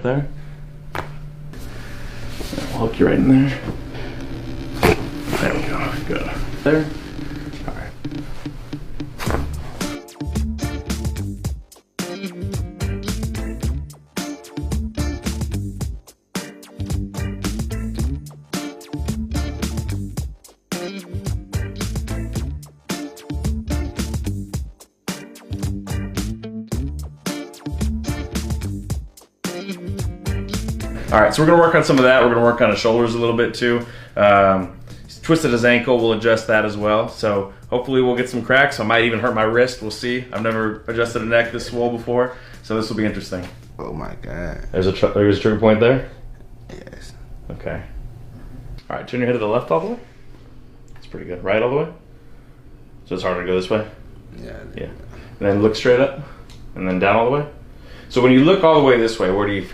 there. We'll hook you right in there. There we go. Good. There. All right. All right, so we're gonna work on some of that. We're gonna work on his shoulders a little bit too. He's twisted his ankle, we'll adjust that as well. So hopefully we'll get some cracks. I might even hurt my wrist, we'll see. I've never adjusted a neck this swole before, so this will be interesting. Oh my God. There's a trigger point there? Yes. Okay. All right, turn your head to the left all the way. That's pretty good. Right all the way? So it's harder to go this way? Yeah. Yeah. And then look straight up, and then down all the way. So when you look all the way this way, where do you feel?